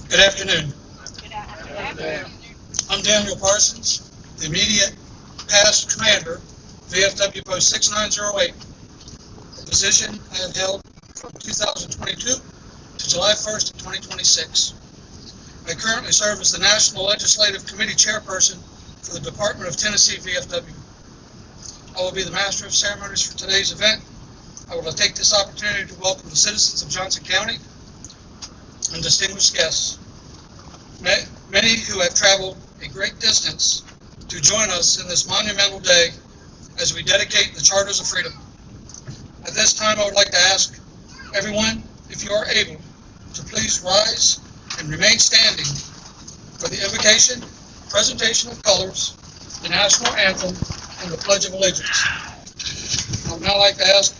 Good afternoon. Good afternoon. I'm Daniel Parsons, the immediate past commander, VFW Post 6908, a position I have held from 2022 to July 1st of 2026. I currently serve as the National Legislative Committee Chairperson for the Department of Tennessee VFW. I will be the Master of Ceremonies for today's event. I will take this opportunity to welcome the citizens of Johnson County and distinguished guests, many who have traveled a great distance to join us in this monumental day as we dedicate the Charters of Freedom. At this time, I would like to ask everyone, if you are able, to please rise and remain standing for the invocation, presentation of colors, the national anthem, and the Pledge of Allegiance. I would now like to ask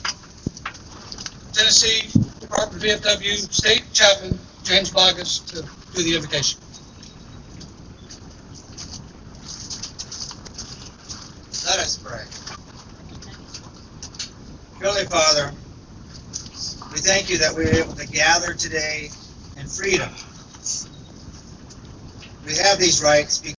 Tennessee Department of VFW State Chaplain James Bogus to do the invocation. Let us pray. Heavenly Father, we thank you that we are able to gather today in freedom. We have these rights because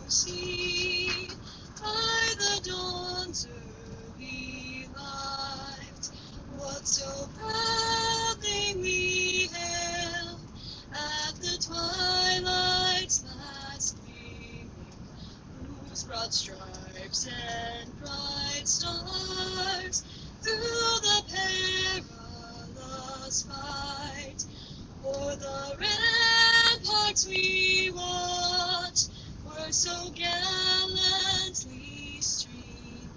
see by the dawn's early light what so proudly we hailed at the twilight's last gleaming, whose broad stripes and bright stars through the perilous fight o'er the ramparts we watched were so gallantly streaming,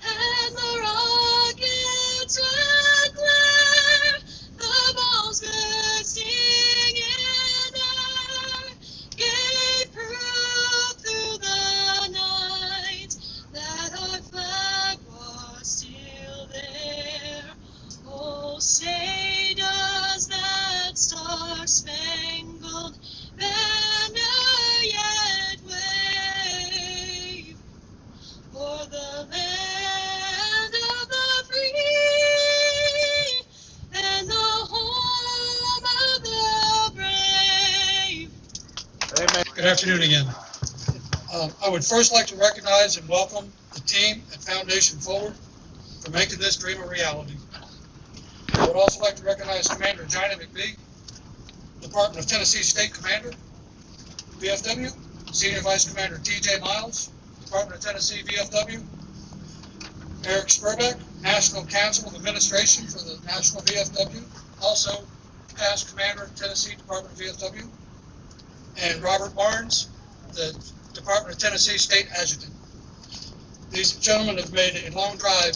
and the rockets would glare, the balls bursting in air, gave proof through the night that our flag was still there. Oh, say does that star-spangled banner yet wave for the land of the free and the home of the brave? Amen. Good afternoon again. I would first like to recognize and welcome the team at Foundation Forward for making this dream a reality. I would also like to recognize Commander Johnny McBee, Department of Tennessee State Commander, VFW, Senior Vice Commander T.J. Miles, Department of Tennessee VFW, Eric Spurbeck, National Council of Administration for the National VFW, also past Commander of Tennessee Department of VFW, and Robert Barnes, the Department of Tennessee State Adjutant. These gentlemen have made a long drive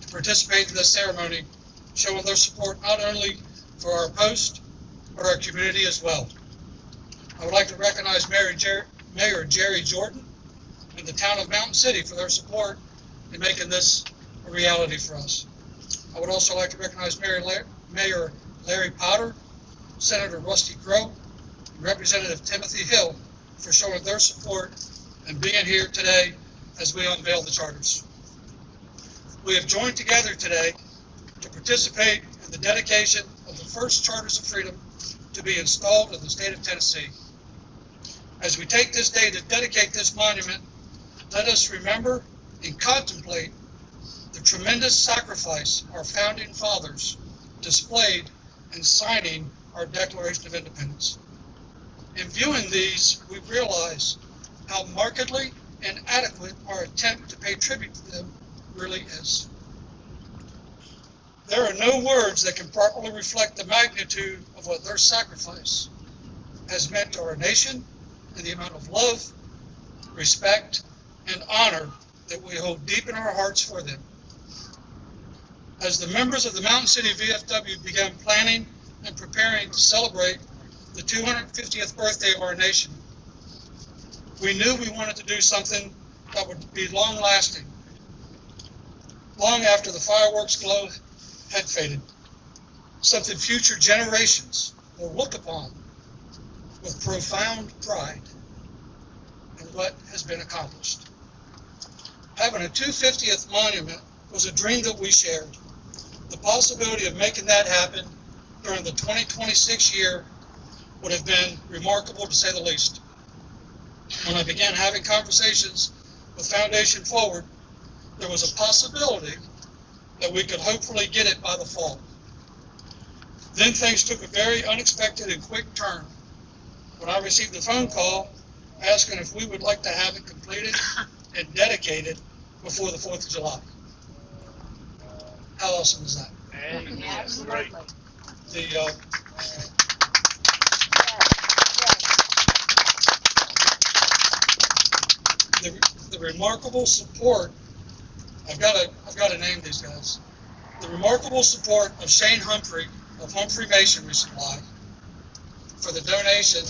to participate in this ceremony, showing their support not only for our post, but our community as well. I would like to recognize Mayor Jerry Jordan and the town of Mountain City for their support in making this a reality for us. I would also like to recognize Mayor Larry Potter, Senator Rusty Grow, and Representative Timothy Hill for showing their support and being here today as we unveil the charters. We have joined together today to participate in the dedication of the first Charters of Freedom to be installed in the state of Tennessee. As we take this day to dedicate this monument, let us remember and contemplate the tremendous sacrifice our founding fathers displayed in signing our Declaration of Independence. In viewing these, we realize how markedly inadequate our attempt to pay tribute to them really is. There are no words that can properly reflect the magnitude of what their sacrifice has meant to our nation and the amount of love, respect, and honor that we hold deep in our hearts for them. As the members of the Mountain City VFW began planning and preparing to celebrate the 250th birthday of our nation, we knew we wanted to do something that would be long-lasting, long after the fireworks glow had faded, something future generations will look upon with profound pride in what has been accomplished. Having a 250th monument was a dream that we shared. The possibility of making that happen during the 2026 year would have been remarkable, to say the least. When I began having conversations with Foundation Forward, there was a possibility that we could hopefully get it by the fall. Then things took a very unexpected and quick turn when I received a phone call asking if we would like to have it completed and dedicated before the 4th of July. How awesome is that? Absolutely. The remarkable support, I've got to name these guys. The remarkable support of Shane Humphrey of Humphrey Masonry Supply for the donation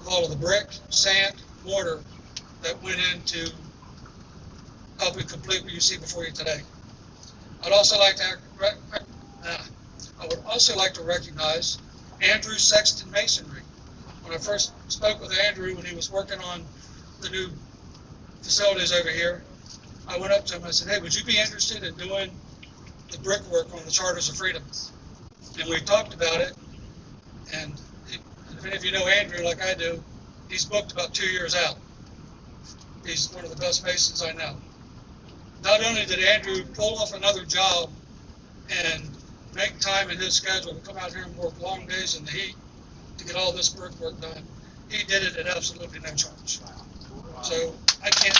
of all of the brick, sand, mortar that went into helping complete what you see before you today. I would also like to recognize Andrew Sexton Masonry. When I first spoke with Andrew when he was working on the new facilities over here, I went up to him and I said, hey, would you be interested in doing the brickwork on the Charters of Freedom? And we talked about it, and if any of you know Andrew like I do, he's booked about 2 years out. He's one of the best masons I know. Not only did Andrew pull off another job and make time in his schedule to come out here and work long days in the heat to get all this brickwork done, he did it at absolutely no charge. So I can't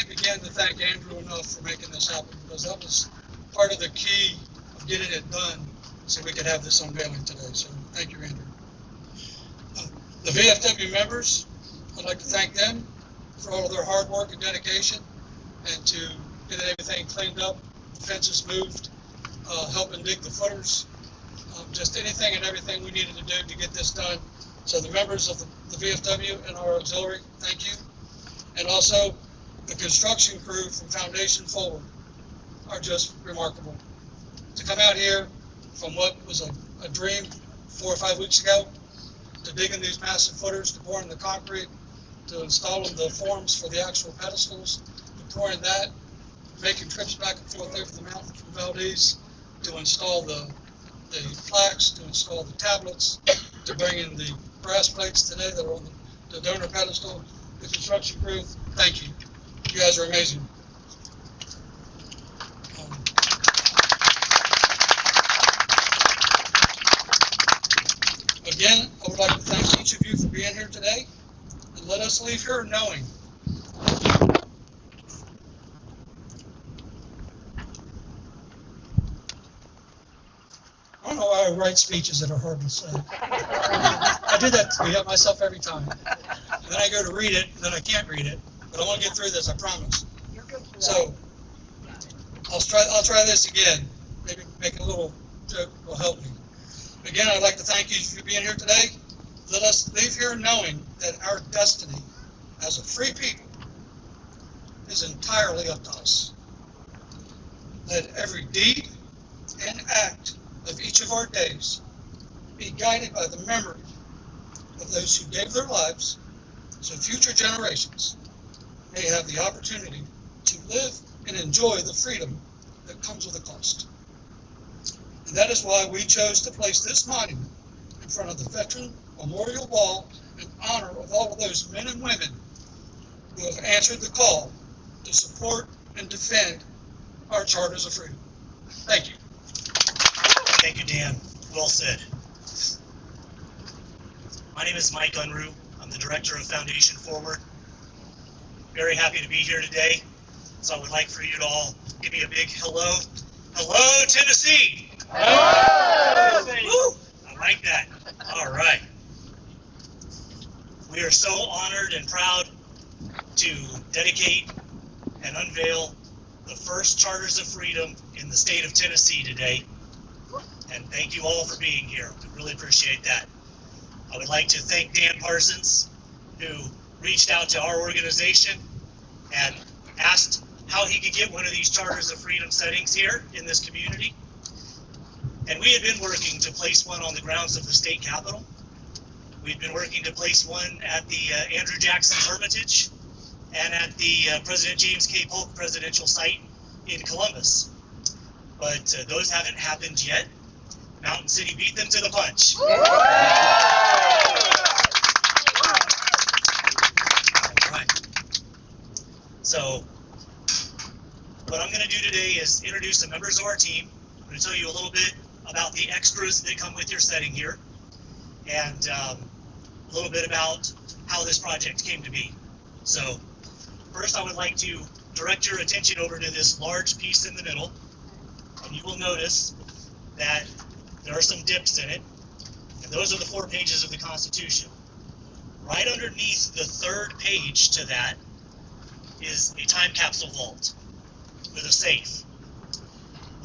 begin to thank Andrew enough for making this happen, because that was part of the key of getting it done so we could have this unveiling today. So thank you, Andrew. The VFW members, I'd like to thank them for all of their hard work and dedication, and to get everything cleaned up, fences moved, helping dig the footers, just anything and everything we needed to do to get this done. So the members of the VFW and our auxiliary, thank you. And also the construction crew from Foundation Forward are just remarkable. To come out here from what was a dream 4 or 5 weeks ago, to digging these massive footers, to pouring the concrete, to installing the forms for the actual pedestals, to pouring that, making trips back and forth over the mountain from Valdez, to install the plaques, to install the tablets, to bring in the brass plates today that are on the donor pedestal. The construction crew, thank you. You guys are amazing. Again, I would like to thank each of you for being here today, and let us leave here knowing I don't know why I write speeches that are hard to say. I do that to myself every time. And then I go to read it, and then I can't read it. But I want to get through this, I promise. You're good for that. So, I'll try this again. Maybe make a little joke will help me. Again, I'd like to thank you for being here today. Let us leave here knowing that our destiny as a free people is entirely up to us. Let every deed and act of each of our days be guided by the memory of those who gave their lives so future generations may have the opportunity to live and enjoy the freedom that comes with a cost. And that is why we chose to place this monument in front of the Veteran Memorial Wall in honor of all of those men and women who have answered the call to support and defend our charters of freedom. Thank you. Thank you, Dan. Well said. My name is Mike Unruh. I'm the director of Foundation Forward. Very happy to be here today. So I would like for you to all give me a big hello. Hello, Tennessee! Hello! Woo! I like that. All right. We are so honored and proud to dedicate and unveil the first Charters of Freedom in the state of Tennessee today. And thank you all for being here. We really appreciate that. I would like to thank Dan Parsons, who reached out to our organization and asked how he could get one of these Charters of Freedom settings here in this community. And we had been working to place one on the grounds of the state capitol. We'd been working to place one at the Andrew Jackson Hermitage and at the President James K. Polk presidential site in Columbus. But those haven't happened yet. Mountain City beat them to the punch. All right. So what I'm going to do today is introduce some members of our team. I'm going to tell you a little bit about the extras that come with your setting here, and a little bit about how this project came to be. So first, I would like to direct your attention over to this large piece in the middle, and you will notice that there are some dips in it, and those are the 4 pages of the Constitution. Right underneath the 3rd page to that is a time capsule vault with a safe.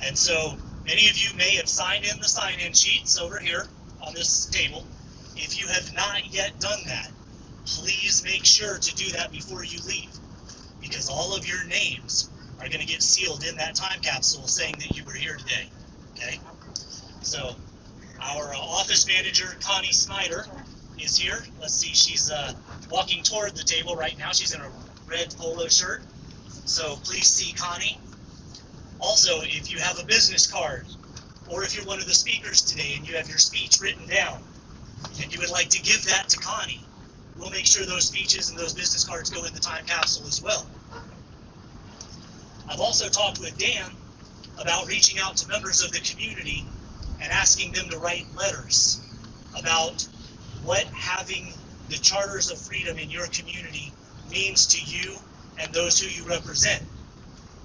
And so many of you may have signed in the sign-in sheets over here on this table. If you have not yet done that, please make sure to do that before you leave, because all of your names are going to get sealed in that time capsule saying that you were here today. Okay? So our office manager, Connie Snyder, is here. Let's see, she's walking toward the table right now. She's in a red polo shirt. So please see Connie. Also, if you have a business card, or if you're one of the speakers today and you have your speech written down, and you would like to give that to Connie, we'll make sure those speeches and those business cards go in the time capsule as well. I've also talked with Dan about reaching out to members of the community and asking them to write letters about what having the Charters of Freedom in your community means to you and those who you represent.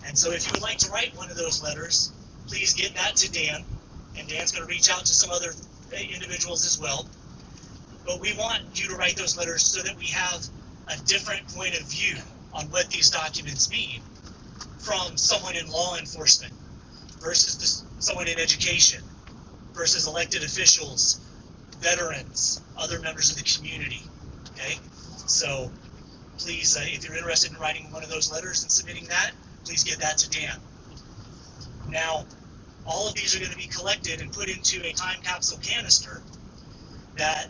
And so if you would like to write one of those letters, please get that to Dan, and Dan's going to reach out to some other individuals as well. But we want you to write those letters so that we have a different point of view on what these documents mean from someone in law enforcement versus someone in education versus elected officials, veterans, other members of the community. Okay? So please, if you're interested in writing one of those letters and submitting that, please get that to Dan. Now, all of these are going to be collected and put into a time capsule canister that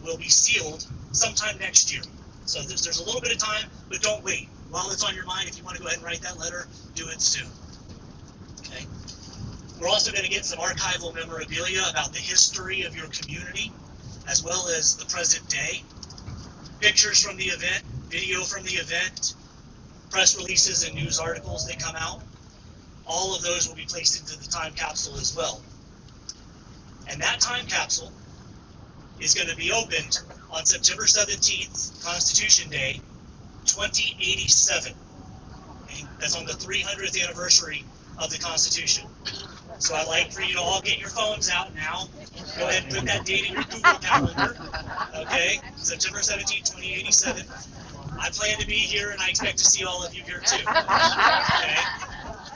will be sealed sometime next year. So there's a little bit of time, but don't wait. While it's on your mind, if you want to go ahead and write that letter, do it soon. Okay. We're also going to get some archival memorabilia about the history of your community, as well as the present day. Pictures from the event, video from the event, press releases and news articles that come out. All of those will be placed into the time capsule as well. And that time capsule is going to be opened on September 17th, Constitution Day, 2087. Okay? That's on the 300th anniversary of the Constitution. So I'd like for you to all get your phones out now. Go ahead and put that date in your Google Calendar. Okay? September 17th, 2087. I plan to be here, and I expect to see all of you here too. Okay?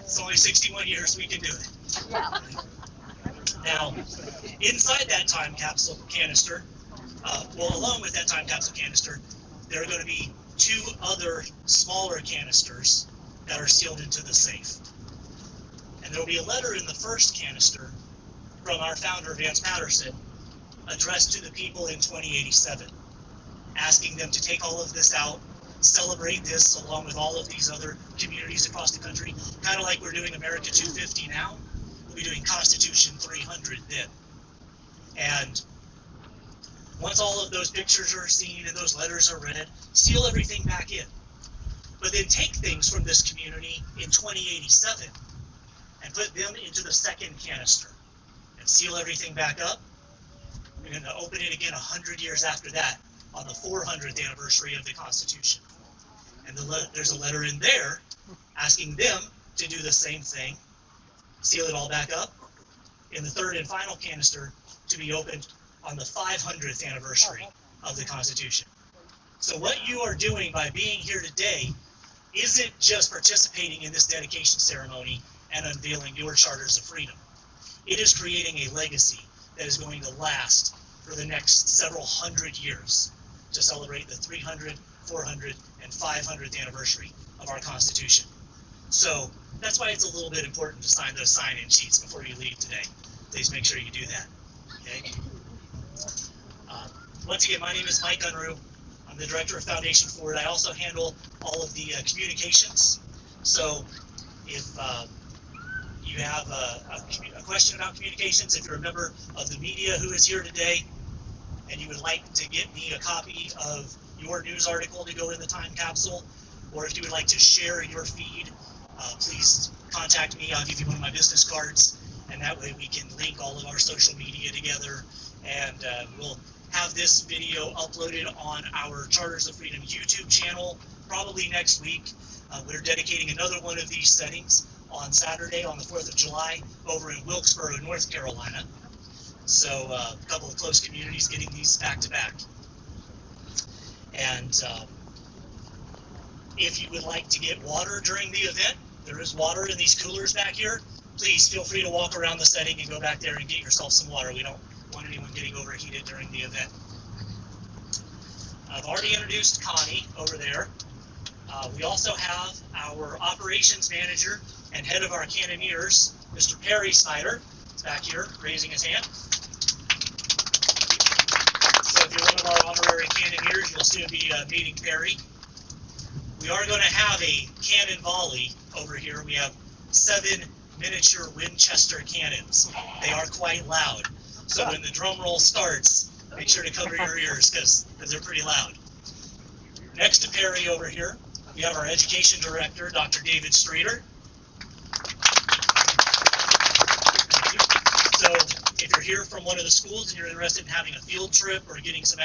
It's only 61 years, we can do it. Now, inside that time capsule canister, along with that time capsule canister, there are going to be 2 other smaller canisters that are sealed into the safe. And there will be a letter in the first canister from our founder, Vance Patterson, addressed to the people in 2087, asking them to take all of this out, celebrate this along with all of these other communities across the country, kind of like we're doing America 250 now. We'll be doing Constitution 300 then. And once all of those pictures are seen and those letters are read, seal everything back in. But then take things from this community in 2087 and put them into the second canister and seal everything back up. We're going to open it again 100 years after that on the 400th anniversary of the Constitution. And there's a letter in there asking them to do the same thing, seal it all back up, in the third and final canister to be opened on the 500th anniversary of the Constitution. So what you are doing by being here today isn't just participating in this dedication ceremony and unveiling your charters of freedom. It is creating a legacy that is going to last for the next several hundred years to celebrate the 300, 400, and 500th anniversary of our Constitution. So that's why it's a little bit important to sign those sign-in sheets before you leave today. Please make sure you do that. Okay? Once again, my name is Mike Unruh. I'm the Director of Foundation Forward. I also handle all of the communications. So if you have a question about communications, if you're a member of the media who is here today, and you would like to get me a copy of your news article to go in the time capsule, or if you would like to share your feed, please contact me. I'll give you one of my business cards, and that way we can link all of our social media together, and we'll have this video uploaded on our Charters of Freedom YouTube channel probably next week. We're dedicating another one of these settings on Saturday on the 4th of July over in Wilkesboro, North Carolina. So a couple of close communities getting these back to back. And if you would like to get water during the event, there is water in these coolers back here. Please feel free to walk around the setting and go back there and get yourself some water. We don't want anyone getting overheated during the event. I've already introduced Connie over there. We also have our operations manager and head of our cannoneers, Mr. Perry Snyder, is back here raising his hand. So if you're one of our honorary cannoneers, you'll soon be meeting Perry. We are going to have a cannon volley over here. We have 7 miniature Winchester cannons. They are quite loud. So when the drum roll starts, make sure to cover your ears because they're pretty loud. Next to Perry over here, we have our education director, Dr. David Streeter. Thank you. So if you're here from one of the schools and you're interested in having a field trip or getting some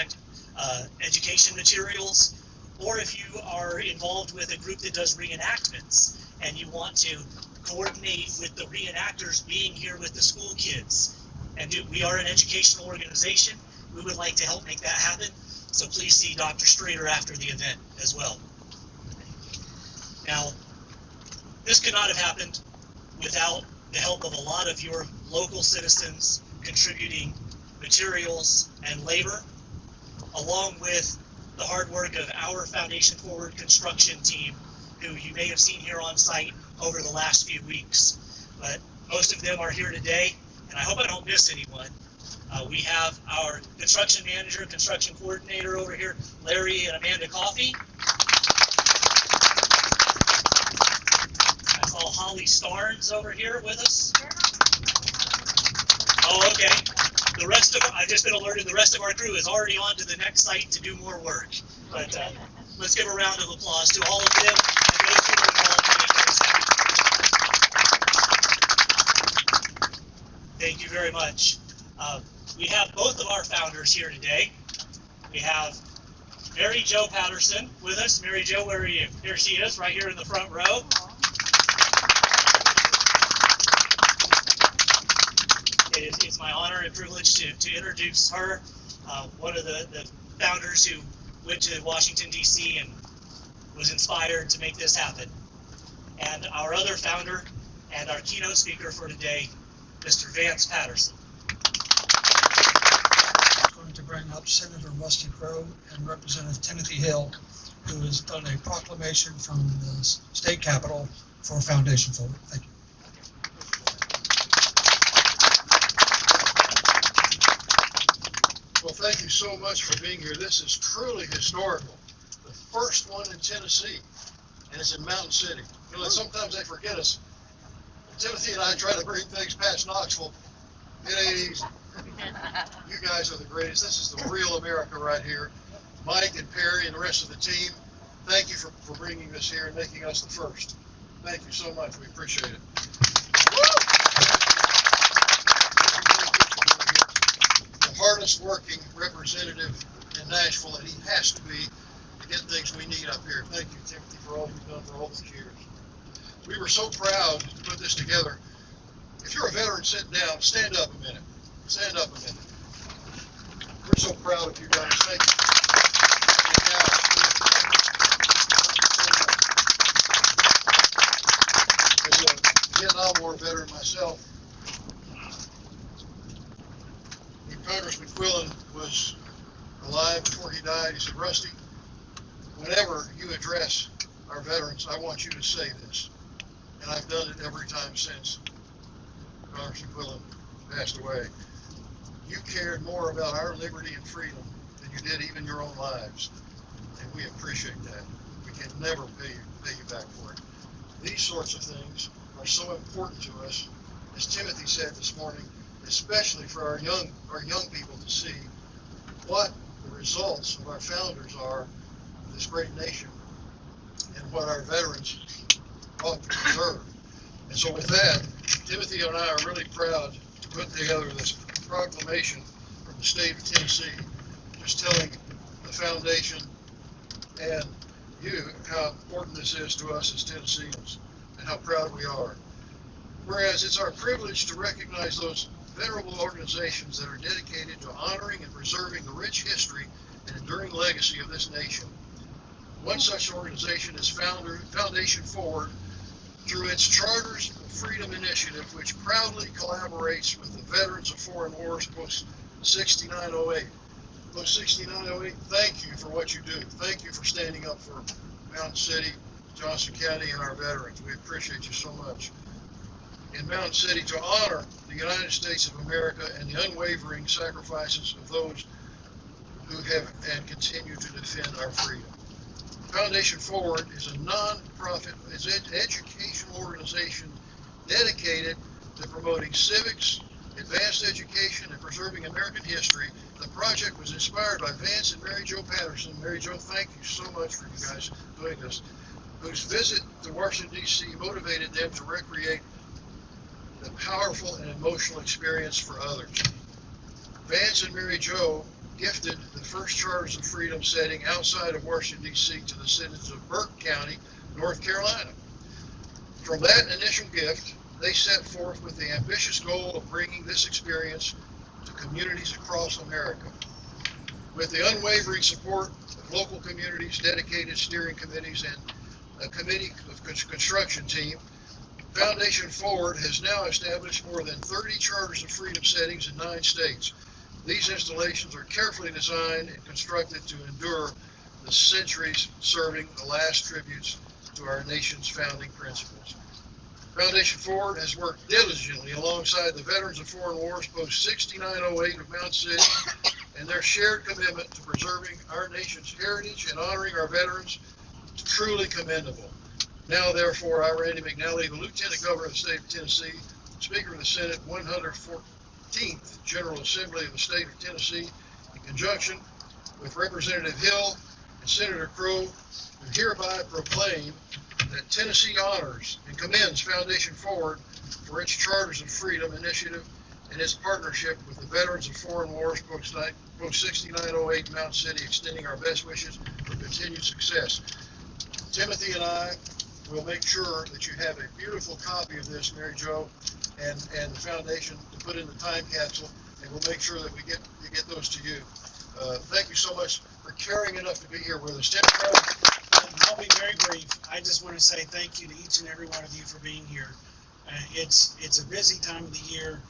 education materials, or if you are involved with a group that does reenactments and you want to coordinate with the reenactors being here with the school kids, and we are an educational organization, we would like to help make that happen. So please see Dr. Streeter after the event as well. Now, this could not have happened without the help of a lot of your local citizens contributing materials and labor, along with the hard work of our Foundation Forward construction team, who you may have seen here on site over the last few weeks. But most of them are here today, and I hope I don't miss anyone. We have our construction manager, construction coordinator over here, Larry and Amanda Coffey. I saw Holly Starnes over here with us. Oh, okay. The rest of, I've just been alerted, the rest of our crew is already on to the next site to do more work. But let's give a round of applause to all of them and those who are involved in making this happen. Thank you very much. We have both of our founders here today. We have Mary Jo Patterson with us. Mary Jo, where are you? Here she is, right here in the front row. It's my honor and privilege to introduce her, one of the founders who went to Washington, D.C. and was inspired to make this happen. And our other founder and our keynote speaker for today, Mr. Vance Patterson. I'm going to bring up Senator Rusty Crowe and Representative Timothy Hill, who has done a proclamation from the state capitol for Foundation Forward. Thank you. Well, thank you so much for being here. This is truly historical. The first one in Tennessee, and it's in Mountain City. You know, sometimes they forget us. Timothy and I try to bring things past Knoxville. It ain't easy. You guys are the greatest. This is the real America right here. Mike and Perry and the rest of the team, thank you for bringing this here and making us the first. Thank you so much. We appreciate it. The hardest working representative in Nashville, and he has to be, to get things we need up here. Thank you, Timothy, for all you've done for all these years. We were so proud to put this together. If you're a veteran sitting down, stand up a minute. Stand up a minute. We're so proud of you guys. Thank you. As a Vietnam War veteran myself, when Congressman Quillen was alive before he died, he said, Rusty, whenever you address our veterans, I want you to say this. And I've done it every time since Congressman Quillen passed away. You cared more about our liberty and freedom than you did even your own lives. And we appreciate that. We can never pay you back for it. These sorts of things are so important to us, as Timothy said this morning, especially for our young people to see what the results of our founders are of this great nation and what our veterans ought to preserve. And so with that, Timothy and I are really proud to put together this proclamation from the state of Tennessee, just telling the foundation and you how important this is to us as Tennesseans and how proud we are. Whereas it's our privilege to recognize those venerable organizations that are dedicated to honoring and preserving the rich history and enduring legacy of this nation. One such organization is Foundation Forward, through its Charters of Freedom Initiative, which proudly collaborates with the Veterans of Foreign Wars post-6908. Post-6908, thank you for what you do. Thank you for standing up for Mountain City, Johnson County, and our veterans. We appreciate you so much. In Mountain City, to honor the United States of America and the unwavering sacrifices of those who have and continue to defend our freedom. Foundation Forward is a non-profit educational organization dedicated to promoting civics, advanced education, and preserving American history. The project was inspired by Vance and Mary Jo Patterson. Mary Jo, thank you so much for you guys doing this, whose visit to Washington, D.C. motivated them to recreate the powerful and emotional experience for others. Vance and Mary Jo gifted the first Charters of Freedom setting outside of Washington, D.C. to the citizens of Burke County, North Carolina. From that initial gift, they set forth with the ambitious goal of bringing this experience to communities across America. With the unwavering support of local communities, dedicated steering committees, and a committee of construction team, Foundation Forward has now established more than 30 Charters of Freedom settings in 9 states. These installations are carefully designed and constructed to endure the centuries, serving the last tributes to our nation's founding principles. Foundation Forward has worked diligently alongside the Veterans of Foreign Wars post-6908 of Mountain City, and their shared commitment to preserving our nation's heritage and honoring our veterans is truly commendable. Now, therefore, I, Randy McNally, the Lieutenant Governor of the state of Tennessee, Speaker of the Senate 114th General Assembly of the state of Tennessee, in conjunction with Representative Hill and Senator Crow, do hereby proclaim that Tennessee honors and commends Foundation Forward for its Charters of Freedom initiative and its partnership with the Veterans of Foreign Wars post-6908 Mountain City, extending our best wishes for continued success. Timothy and I will make sure that you have a beautiful copy of this, Mary Jo, and the foundation to put in the time capsule, and we'll make sure that we get those to you. Thank you so much for caring enough to be here with us. I'll be very brief. I just want to say thank you to each and every one of you for being here. It's a busy time of the year,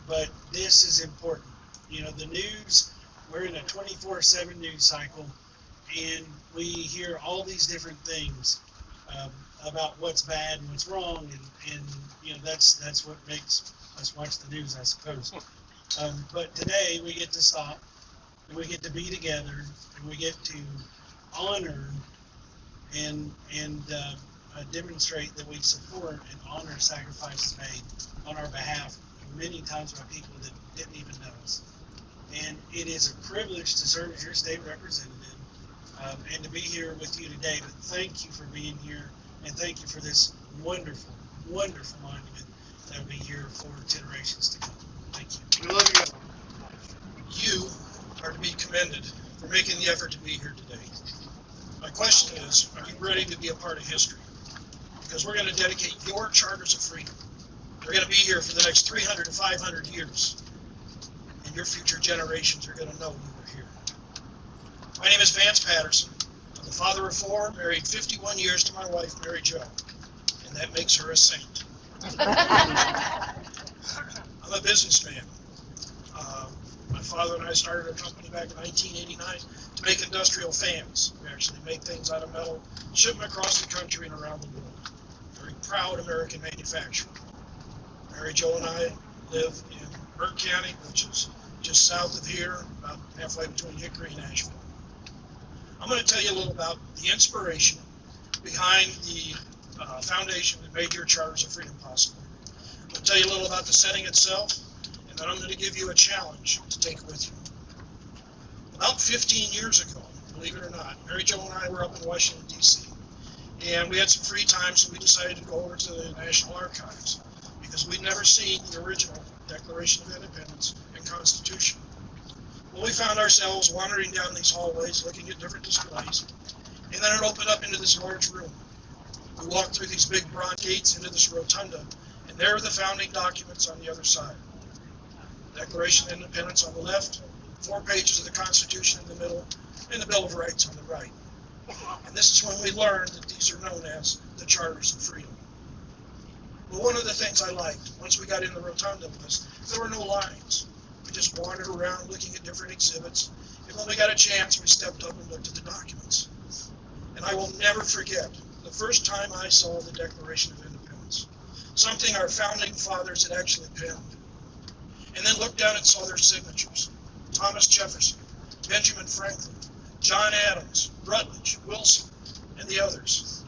but this is important. You know, the news, we're in a 24/7 news cycle, and we hear all these different things about what's bad and what's wrong, and you know, that's what makes us watch the news, I suppose. But today we get to stop and we get to be together, and we get to honor and demonstrate that we support and honor sacrifices made on our behalf, many times by people that didn't even know us. And it is a privilege to serve as your state representative and to be here with you today. But thank you for being here, and thank you for this wonderful, wonderful monument that will be here for generations to come. Thank you. We love you. You are to be commended for making the effort to be here today. My question is, are you ready to be a part of history? Because we're going to dedicate your charters of freedom. They're going to be here for the next 300 to 500 years. And your future generations are going to know you were here. My name is Vance Patterson. I'm the father of 4, married 51 years to my wife, Mary Jo. And that makes her a saint. I'm a businessman. My father and I started a company back in 1989 to make industrial fans. We actually make things out of metal, ship them across the country and around the world. Very proud American manufacturer. Mary Jo and I live in Burke County, which is just south of here, about halfway between Hickory and Asheville. I'm going to tell you a little about the inspiration behind the foundation that made your charters of freedom possible. I'm going to tell you a little about the setting itself, and then I'm going to give you a challenge to take with you. About 15 years ago, believe it or not, Mary Jo and I were up in Washington, D.C., and we had some free time, so we decided to go over to the National Archives, because we'd never seen the original Declaration of Independence and Constitution. Well, we found ourselves wandering down these hallways, looking at different displays, and then it opened up into this large room. We walked through these big broad gates into this rotunda, and there were the founding documents on the other side. Declaration of Independence on the left, 4 pages of the Constitution in the middle, and the Bill of Rights on the right. And this is when we learned that these are known as the Charters of Freedom. Well, one of the things I liked, once we got in the rotunda, was there were no lines. We just wandered around looking at different exhibits, and when we got a chance, we stepped up and looked at the documents. And I will never forget the first time I saw the Declaration of Independence, something our founding fathers had actually penned. And then looked down and saw their signatures. Thomas Jefferson, Benjamin Franklin, John Adams, Rutledge, Wilson, and the others.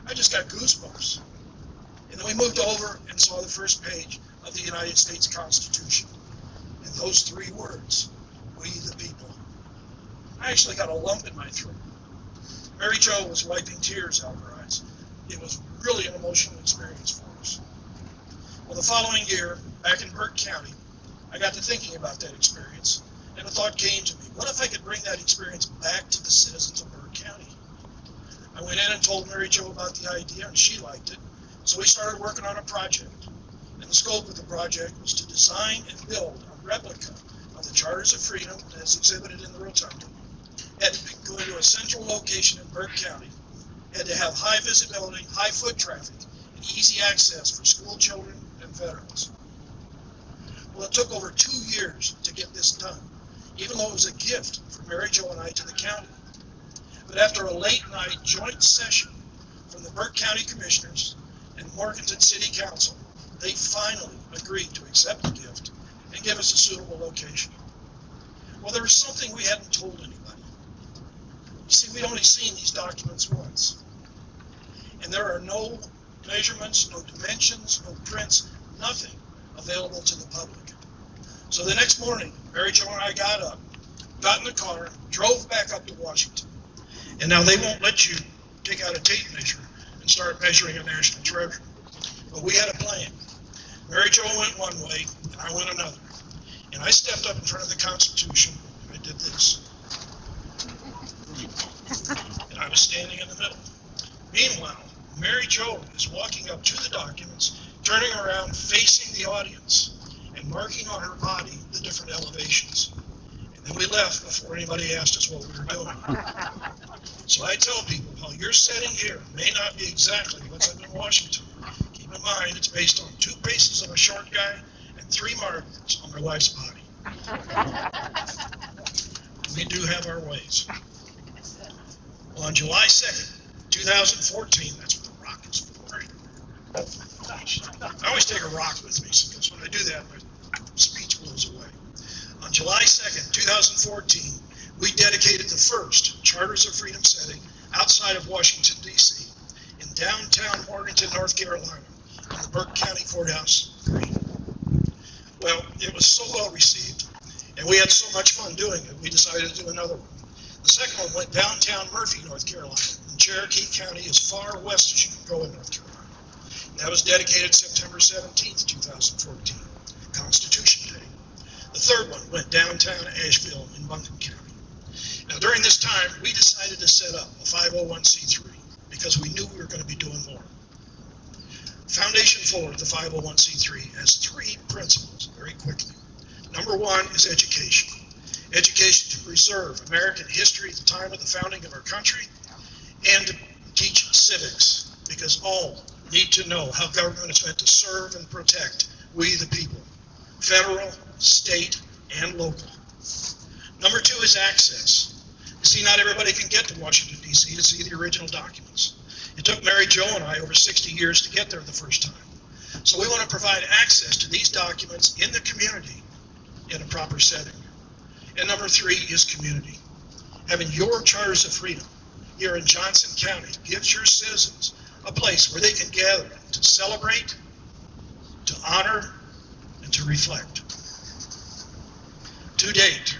I just got goosebumps. And then we moved over and saw the first page of the United States Constitution. And those 3 words, we the people. I actually got a lump in my throat. Mary Jo was wiping tears out of her eyes. It was really an emotional experience for us. Well, the following year, back in Burke County, I got to thinking about that experience, and a thought came to me. What if I could bring that experience back to the citizens of Burke County? I went in and told Mary Jo about the idea, and she liked it. So we started working on a project. And the scope of the project was to design and build a replica of the Charters of Freedom as exhibited in the rotunda. Had to go to a central location in Burke County. Had to have high visibility, high foot traffic, and easy access for school children and veterans. Well, it took over 2 years to get this done, even though it was a gift from Mary Jo and I to the county. But after a late night joint session from the Burke County Commissioners and Morganton City Council, they finally agreed to accept the gift and give us a suitable location. Well, there was something we hadn't told anybody. You see, we'd only seen these documents once. And there are no measurements, no dimensions, no prints, nothing available to the public. So the next morning, Mary Jo and I got up, got in the car, drove back up to Washington. And now they won't let you take out a tape measure and start measuring a national treasure. But we had a plan. Mary Jo went one way, and I went another. And I stepped up in front of the Constitution, and I did this. And I was standing in the middle. Meanwhile, Mary Jo is walking up to the documents, turning around, facing the audience, and marking on her body the different elevations. And then we left before anybody asked us what we were doing. So I tell people, while you're sitting here, may not be exactly what's up in Washington. Keep in mind, it's based on 2 paces of a short guy and 3 markers on my wife's body. We do have our ways. Well, on July 2nd, 2014, that's what the rock is for. I always take a rock with me, because when I do that, my speech blows away. On July 2nd, 2014, we dedicated the first Charters of Freedom setting outside of Washington, D.C., in downtown Morganton, North Carolina, on the Burke County Courthouse Green. Well, it was so well received, and we had so much fun doing it, we decided to do another one. The second one went downtown Murphy, North Carolina, and Cherokee County, as far west as you can go in North Carolina. That was dedicated September 17th, 2014, Constitution Day. The third one went downtown Asheville in Buncombe County. Now, during this time, we decided to set up a 501c3 because we knew we were going to be doing more. Foundation for the 501c3 has three principles, very quickly. Number one is education. Education to preserve American history at the time of the founding of our country, and to teach civics, because all need to know how government is meant to serve and protect we the people, federal, state, and local. Number two is access. You see, not everybody can get to Washington, D.C. to see the original documents. It took Mary Jo and I over 60 years to get there the first time. So we want to provide access to these documents in the community in a proper setting. And number three is community. Having your Charters of Freedom here in Johnson County gives your citizens a place where they can gather to celebrate, to honor, and to reflect. To date,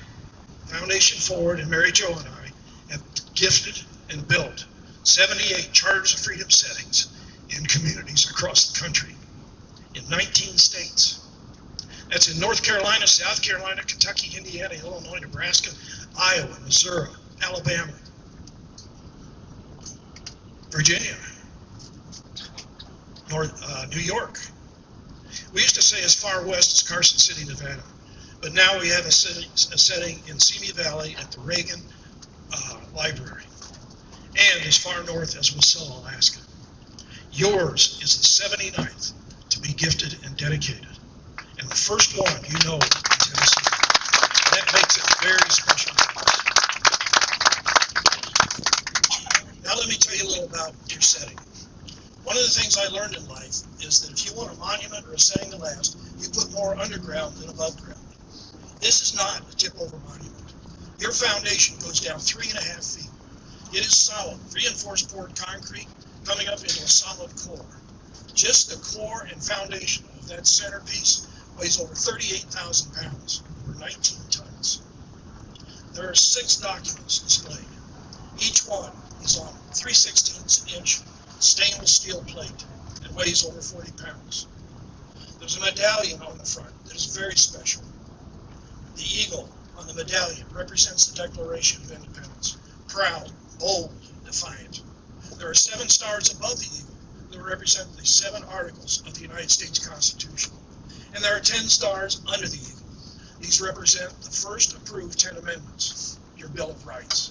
Foundation Forward and Mary Jo and I have gifted and built 78 Charters of Freedom settings in communities across the country in 19 states. That's in North Carolina, South Carolina, Kentucky, Indiana, Illinois, Nebraska, Iowa, Missouri, Alabama, Virginia, New York. We used to say as far west as Carson City, Nevada, but now we have a setting in Simi Valley at the Reagan Library, and as far north as Wasilla, Alaska. Yours is the 79th to be gifted and dedicated, and the first one you know in Tennessee. That makes it very special. Now let me tell you a little about your setting. One of the things I learned in life is that if you want a monument or a setting to last, you put more underground than above ground. This is not a tip-over monument. Your foundation goes down 3.5 feet. It is solid, reinforced poured concrete coming up into a solid core. Just the core and foundation of that centerpiece weighs over 38,000 pounds, or 19 tons. There are 6 documents displayed. Each one is on 3/16-inch stainless steel plate and weighs over 40 pounds. There's a medallion on the front that is very special. The eagle on the medallion represents the Declaration of Independence. Proud, bold, defiant. There are 7 stars above the eagle that represent the 7 articles of the United States Constitution. And there are 10 stars under the eagle. These represent the first approved 10 amendments, your Bill of Rights.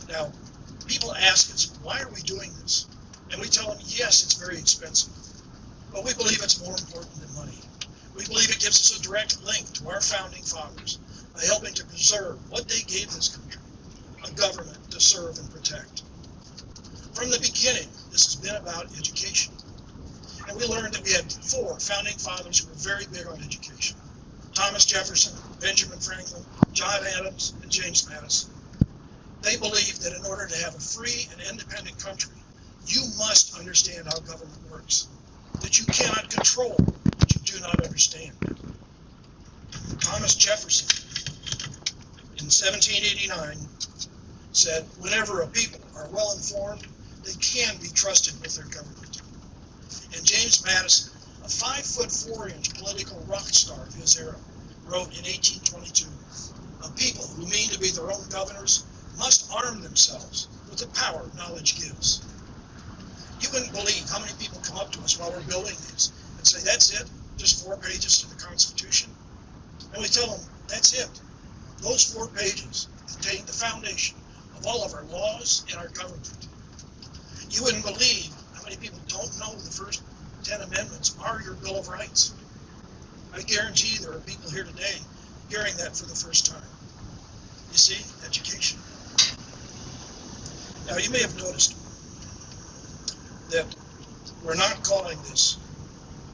Now, people ask us, why are we doing this? And we tell them, yes, it's very expensive, but we believe it's more important than money. We believe it gives us a direct link to our founding fathers by helping to preserve what they gave this country, a government to serve and protect. From the beginning, this has been about education. And we learned that we had 4 founding fathers who were very big on education. Thomas Jefferson, Benjamin Franklin, John Adams, and James Madison. They believed that in order to have a free and independent country, you must understand how government works, that you cannot control what you do not understand. Thomas Jefferson, in 1789, said, whenever a people are well informed, they can be trusted with their government. And James Madison, a 5'4" political rock star of his era, wrote in 1822, a people who mean to be their own governors must arm themselves with the power knowledge gives. You wouldn't believe how many people come up to us while we're building these and say, that's it? Just 4 pages to the Constitution? And we tell them, that's it. Those 4 pages contain the foundation of all of our laws and our government. You wouldn't believe how many people don't know the first 10 amendments are your Bill of Rights. I guarantee there are people here today hearing that for the first time. You see, education. Now, you may have noticed that we're not calling this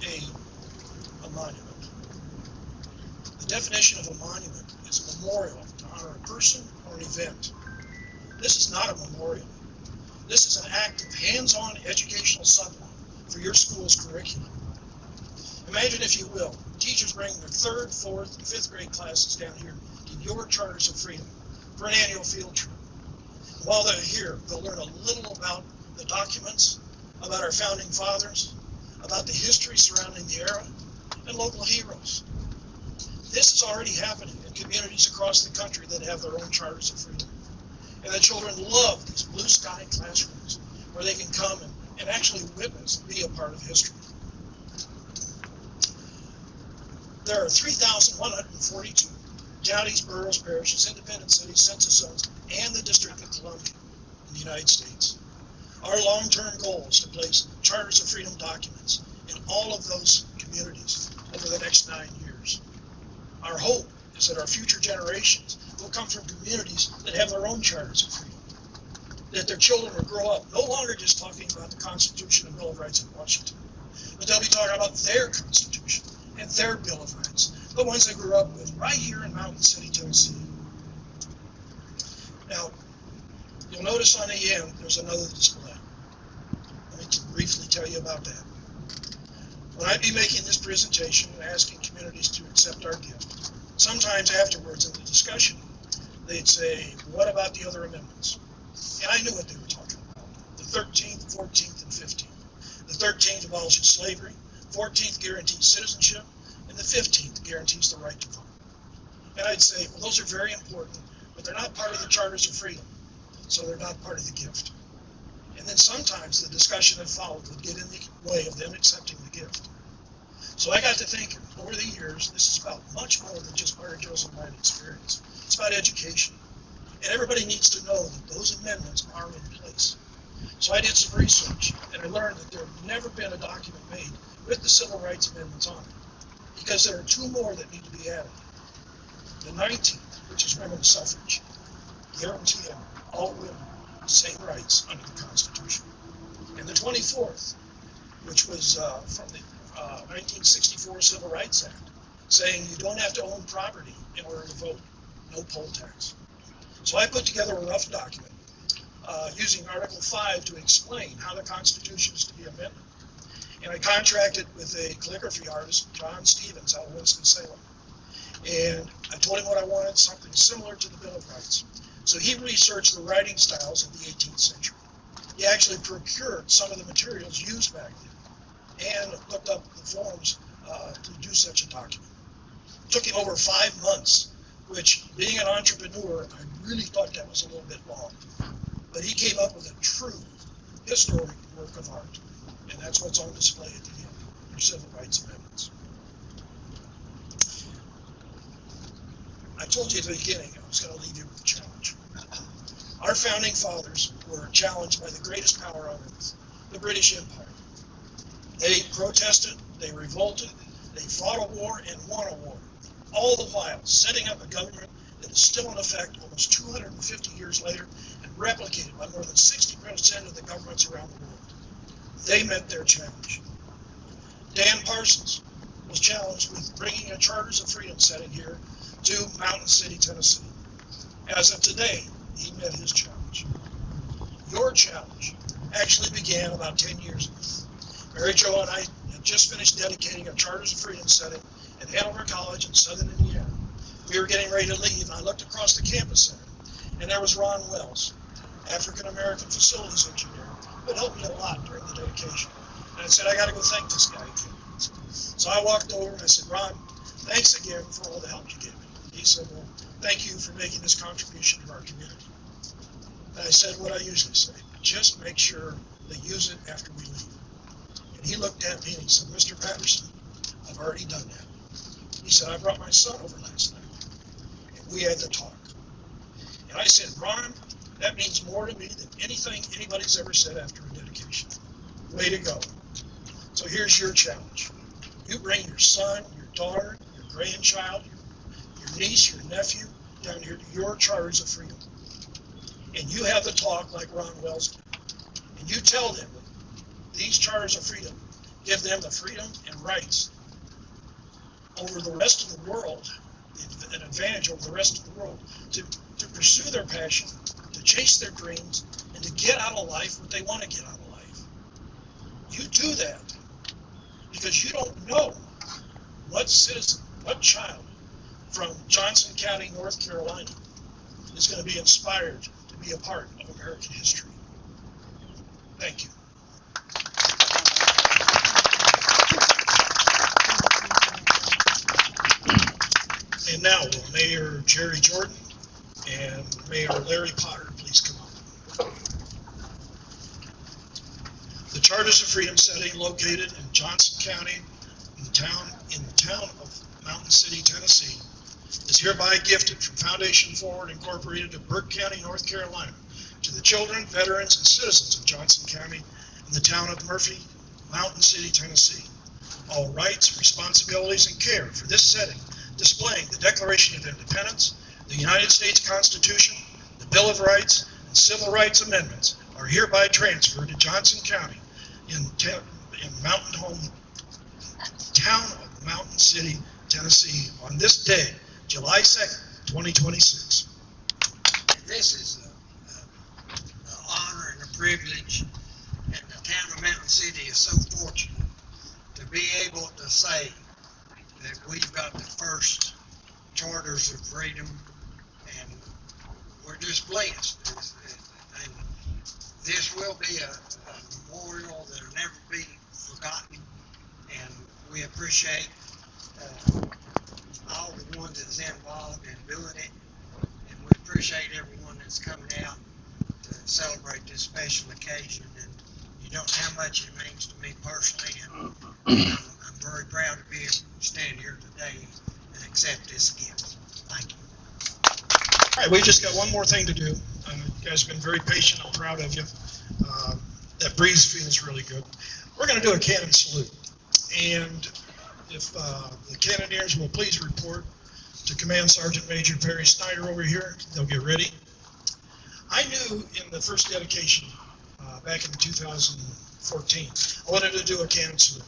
a monument. The definition of a monument is a memorial to honor a person or an event. This is not a memorial. This is an act of hands-on educational supplement for your school's curriculum. Imagine, if you will, teachers bringing their 3rd, 4th, and 5th grade classes down here to your Charters of Freedom for an annual field trip. And while they're here, they'll learn a little about the documents, about our founding fathers, about the history surrounding the era, and local heroes. This is already happening in communities across the country that have their own Charters of Freedom. And the children love these blue sky classrooms where they can come and actually witness and be a part of history. There are 3,142 counties, boroughs, parishes, independent cities, census zones, and the District of Columbia in the United States. Our long-term goal is to place Charters of Freedom documents in all of those communities over the next 9 years. Our hope is that our future generations will come from communities that have their own Charters of Freedom, that their children will grow up no longer just talking about the Constitution and Bill of Rights in Washington, but they'll be talking about their Constitution and their Bill of Rights, the ones they grew up with right here in Mountain City, Tennessee. Now, you'll notice on the end there's another display. Let me briefly tell you about that. When I'd be making this presentation and asking communities to accept our gift, sometimes afterwards in the discussion, they'd say, what about the other amendments? And I knew what they were talking about. The 13th, 14th, and 15th. The 13th abolishes slavery, 14th guarantees citizenship, and the 15th guarantees the right to vote. And I'd say, well, those are very important, but they're not part of the Charters of Freedom, so they're not part of the gift. And then sometimes the discussion that followed would get in the way of them accepting the gift. So I got to thinking, over the years, this is about much more than just Mary Jo's and mine experience. It's about education. And everybody needs to know that those amendments are in place. So I did some research, and I learned that there had never been a document made with the Civil Rights Amendments on it, because there are 2 more that need to be added. The 19th, which is women's suffrage, guaranteeing all women the same rights under the Constitution. And the 24th, which was from the 1964 Civil Rights Act, saying you don't have to own property in order to vote, no poll tax. So I put together a rough document using Article 5 to explain how the Constitution is to be amended. And I contracted with a calligraphy artist, John Stevens, out of Winston-Salem. And I told him what I wanted, something similar to the Bill of Rights. So he researched the writing styles of the 18th century. He actually procured some of the materials used back then and looked up the forms to do such a document. It took him over 5 months, which, being an entrepreneur, I really thought that was a little bit long. But he came up with a true historic work of art, and that's what's on display at the end, your Civil Rights Amendments. I told you at the beginning I was going to leave you with a challenge. Our founding fathers were challenged by the greatest power on earth, the British Empire. They protested, they revolted, they fought a war and won a war, all the while setting up a government that is still in effect almost 250 years later and replicated by more than 60% of the governments around the world. They met their challenge. Dan Parsons was challenged with bringing a Charters of Freedom setting here to Mountain City, Tennessee. As of today, he met his challenge. Your challenge actually began about 10 years ago. Mary Jo and I had just finished dedicating a Charters of Freedom setting at Hanover College in southern Indiana. We were getting ready to leave, and I looked across the campus center, and there was Ron Wells, African-American facilities engineer, who had helped me a lot during the dedication. And I said, I got to go thank this guy again. So I walked over and I said, Ron, thanks again for all the help you gave me. He said, well, thank you for making this contribution to our community. And I said what I usually say, just make sure they use it after we leave. And he looked at me and he said, Mr. Patterson, I've already done that. He said, I brought my son over last night, and we had the talk. And I said, Ron, that means more to me than anything anybody's ever said after a dedication. Way to go. So here's your challenge. You bring your son, your daughter, your grandchild, your niece, your nephew, down here to your Charters of Freedom. And you have the talk like Ron Wells did. And you tell them that these Charters of Freedom give them the freedom and rights over the rest of the world an advantage over the rest of the world to pursue their passion, to chase their dreams, and to get out of life what they want to get out of life. You do that because you don't know what citizen, what child from Johnson County, North Carolina is going to be inspired to be a part of American history. Thank you. And now, will Mayor Jerry Jordan and Mayor Larry Potter please come up? The Charters of Freedom setting located in Johnson County, in the town of Mountain City, Tennessee, is hereby gifted from Foundation Forward Incorporated of Burke County, North Carolina, to the children, veterans, and citizens of Johnson County and the town of Murphy, Mountain City, Tennessee. All rights, responsibilities, and care for this setting, displaying the Declaration of Independence, the United States Constitution, the Bill of Rights, and Civil Rights Amendments are hereby transferred to Johnson County in town of Mountain City, Tennessee on this day, July 2nd, 2026. This is an honor and a privilege, and the town of Mountain City is so fortunate to be able to say that we've got the first Charters of Freedom, and we're just blessed. And this will be a memorial that will never be forgotten, and we appreciate all the ones that's involved in doing it, and we appreciate everyone that's coming out to celebrate this special occasion. And you don't know how much it means to me personally, and I'm very proud to be able to stand here today and accept this gift. Thank you. All right, we just got one more thing to do. You guys have been very patient. I'm proud of you. That breeze feels really good. We're going to do a cannon salute. And if the cannoneers will please report to Command Sergeant Major Perry Snyder over here, they'll get ready. I knew in the first dedication back in 2014, I wanted to do a cannon salute,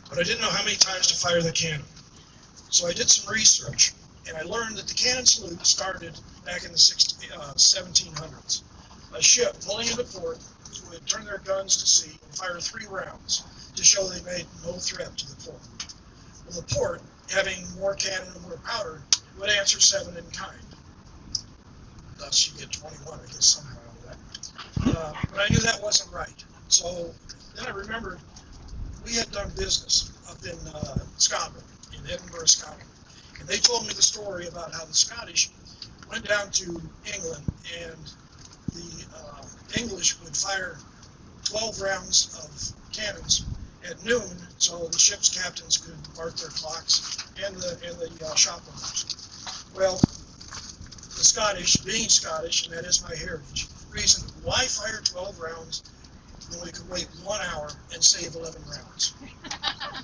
but I didn't know how many times to fire the cannon. So I did some research, and I learned that the cannon salute started back in the 1700s. A ship pulling into port would turn their guns to sea and fire 3 rounds to show they made no threat to the port. Well, the port, having more cannon and more powder, would answer 7 in kind. Thus, you get 21, I guess, somehow out of that. But I knew that wasn't right. So then I remembered we had done business up in Scotland, in Edinburgh, Scotland. And they told me the story about how the Scottish went down to England, and the English would fire 12 rounds of cannons at noon, so the ship's captains could mark their clocks, and the shop owners. Well, the Scottish, being Scottish, and that is my heritage, reasoned, why fire 12 rounds when we could wait 1 hour and save 11 rounds?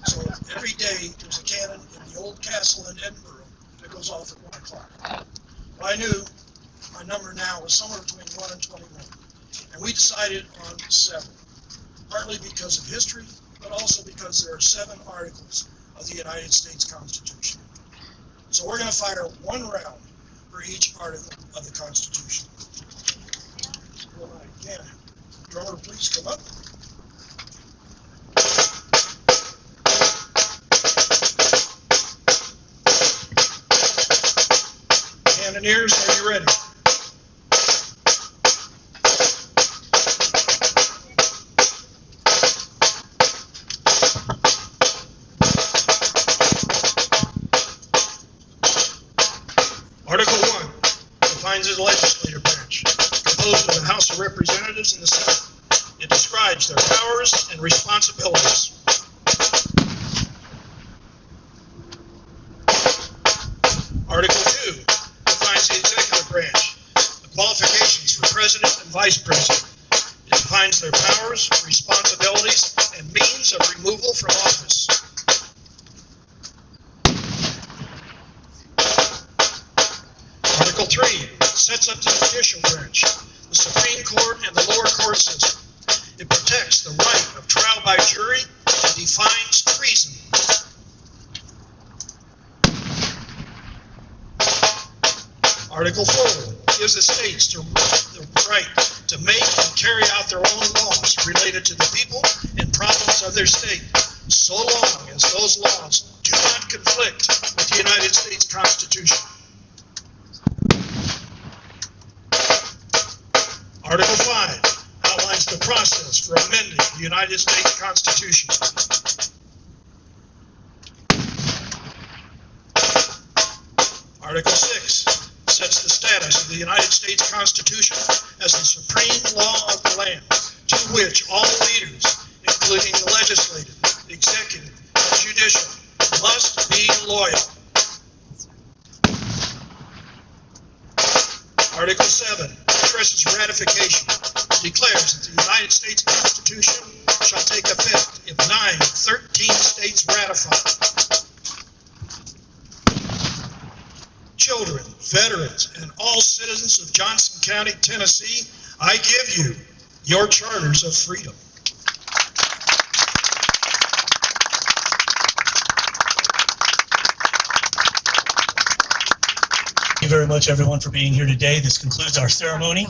So every day there's a cannon in the old castle in Edinburgh that goes off at 1 o'clock. Well, I knew my number now was somewhere between 1 and 21, and we decided on 7, partly because of history, but also because there are 7 articles of the United States Constitution. So we're going to fire 1 round for each article of the Constitution. Again, drummer, please come up. Cannoneers, are you ready? Article 1 defines the legislative branch, composed of the House of Representatives and the Senate. It describes their powers and responsibilities. Article 2 defines the executive branch, the qualifications for president and vice president. It defines their powers, responsibilities, and means of removal from office. Article 3 sets up the judicial branch, the Supreme Court and the lower court system. It protects the right of trial by jury and defines treason. Article 4 gives the states the right to make and carry out their own laws related to the people and problems of their state, so long as those laws do not conflict with the United States Constitution. Article 5 outlines the process for amending the United States Constitution. Article 6 sets the status of the United States Constitution as the supreme law of the land, to which all leaders, including the legislative, executive, and judicial, must be loyal. Article 7 addresses ratification, declares that the United States Constitution shall take effect if 13 states ratify. Children, veterans, and all citizens of Johnson County, Tennessee, I give you your charters of freedom. Thank you very much, everyone, for being here today. This concludes our ceremony.